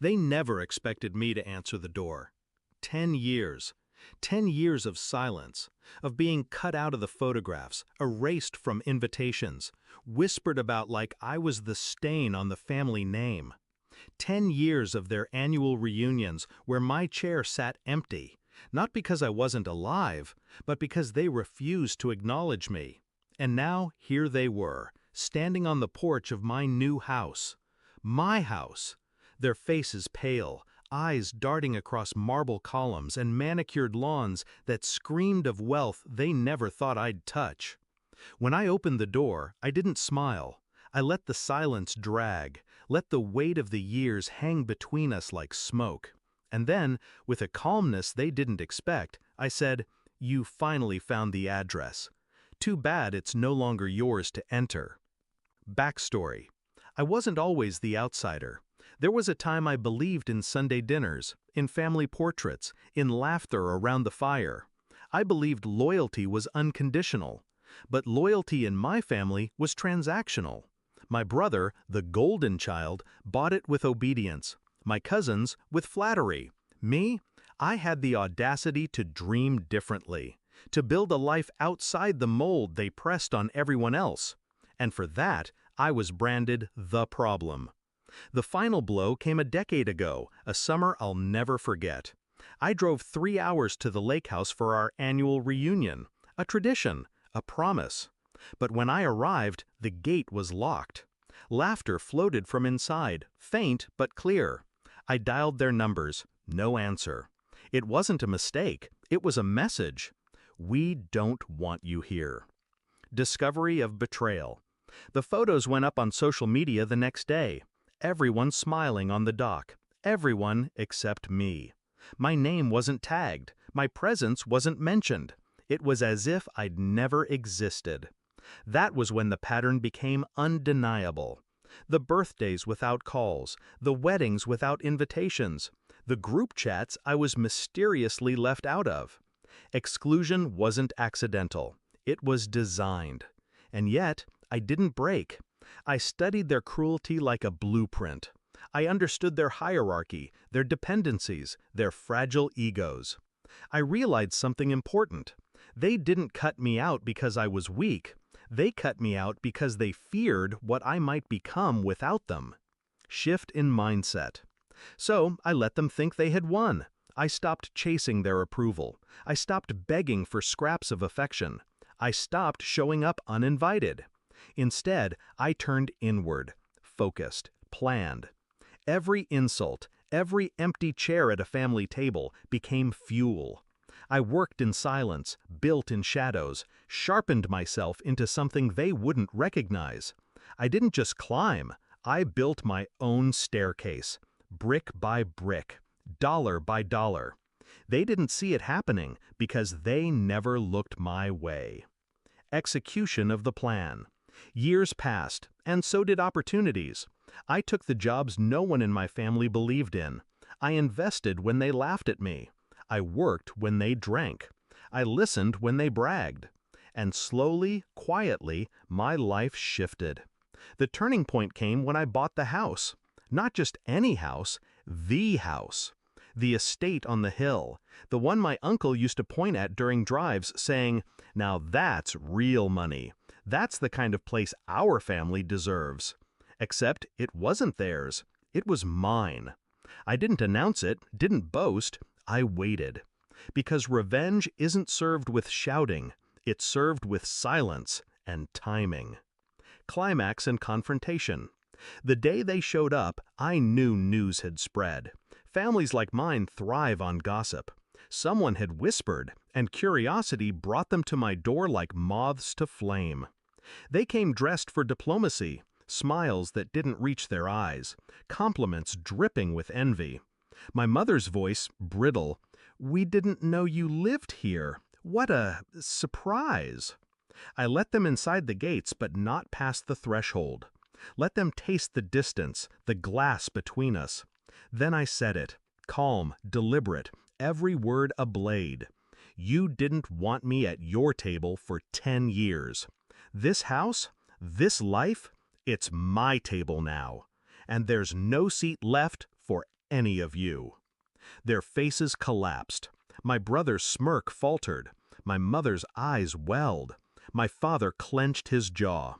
They never expected me to answer the door. 10 years. 10 years of silence, of being cut out of the photographs, erased from invitations, whispered about like I was the stain on the family name. 10 years of their annual reunions where my chair sat empty, not because I wasn't alive, but because they refused to acknowledge me. And now here they were, standing on the porch of my new house. My house. Their faces pale, eyes darting across marble columns and manicured lawns that screamed of wealth they never thought I'd touch. When I opened the door, I didn't smile. I let the silence drag, let the weight of the years hang between us like smoke. And then, with a calmness they didn't expect, I said, "You finally found the address. Too bad it's no longer yours to enter." Backstory. I wasn't always the outsider. There was a time I believed in Sunday dinners, in family portraits, in laughter around the fire. I believed loyalty was unconditional. But loyalty in my family was transactional. My brother, the golden child, bought it with obedience. My cousins, with flattery. Me? I had the audacity to dream differently, to build a life outside the mold they pressed on everyone else. And for that, I was branded the problem. The final blow came a decade ago, a summer I'll never forget. I drove 3 hours to the lake house for our annual reunion, a tradition, a promise. But when I arrived, the gate was locked. Laughter floated from inside, faint but clear. I dialed their numbers, no answer. It wasn't a mistake, it was a message. We don't want you here. Discovery of betrayal. The photos went up on social media the next day. Everyone smiling on the dock. Everyone except me. My name wasn't tagged. My presence wasn't mentioned. It was as if I'd never existed. That was when the pattern became undeniable. The birthdays without calls, the weddings without invitations, the group chats I was mysteriously left out of. Exclusion wasn't accidental. It was designed. And yet, I didn't break. I studied their cruelty like a blueprint. I understood their hierarchy, their dependencies, their fragile egos. I realized something important. They didn't cut me out because I was weak. They cut me out because they feared what I might become without them. Shift in mindset. So I let them think they had won. I stopped chasing their approval. I stopped begging for scraps of affection. I stopped showing up uninvited. Instead, I turned inward, focused, planned. Every insult, every empty chair at a family table became fuel. I worked in silence, built in shadows, sharpened myself into something they wouldn't recognize. I didn't just climb, I built my own staircase, brick by brick, dollar by dollar. They didn't see it happening because they never looked my way. Execution of the plan. Years passed, and so did opportunities. I took the jobs no one in my family believed in. I invested when they laughed at me. I worked when they drank. I listened when they bragged. And slowly, quietly, my life shifted. The turning point came when I bought the house. Not just any house, the house. The estate on the hill, the one my uncle used to point at during drives saying, "Now that's real money. That's the kind of place our family deserves." Except it wasn't theirs. It was mine. I didn't announce it, didn't boast. I waited. Because revenge isn't served with shouting. It's served with silence and timing. Climax and confrontation. The day they showed up, I knew news had spread. Families like mine thrive on gossip. Someone had whispered, and curiosity brought them to my door like moths to flame. They came dressed for diplomacy, smiles that didn't reach their eyes, compliments dripping with envy. My mother's voice, brittle, "We didn't know you lived here. What a surprise." I let them inside the gates, but not past the threshold. Let them taste the distance, the glass between us. Then I said it, calm, deliberate, every word a blade. You didn't want me at your table for 10 years. This house, this life, it's my table now. And there's no seat left for any of you." Their faces collapsed. My brother's smirk faltered. My mother's eyes welled. My father clenched his jaw.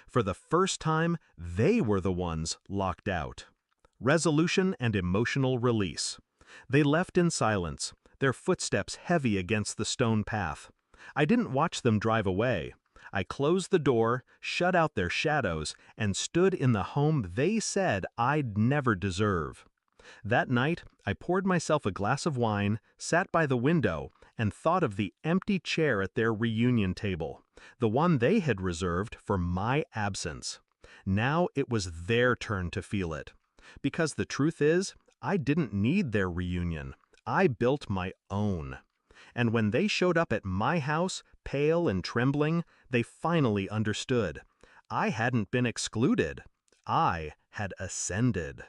For the first time, they were the ones locked out. Resolution and emotional release. They left in silence, their footsteps heavy against the stone path. I didn't watch them drive away. I closed the door, shut out their shadows, and stood in the home they said I'd never deserve. That night, I poured myself a glass of wine, sat by the window, and thought of the empty chair at their reunion table, the one they had reserved for my absence. Now it was their turn to feel it. Because the truth is, I didn't need their reunion. I built my own. And when they showed up at my house, pale and trembling, they finally understood. I hadn't been excluded. I had ascended.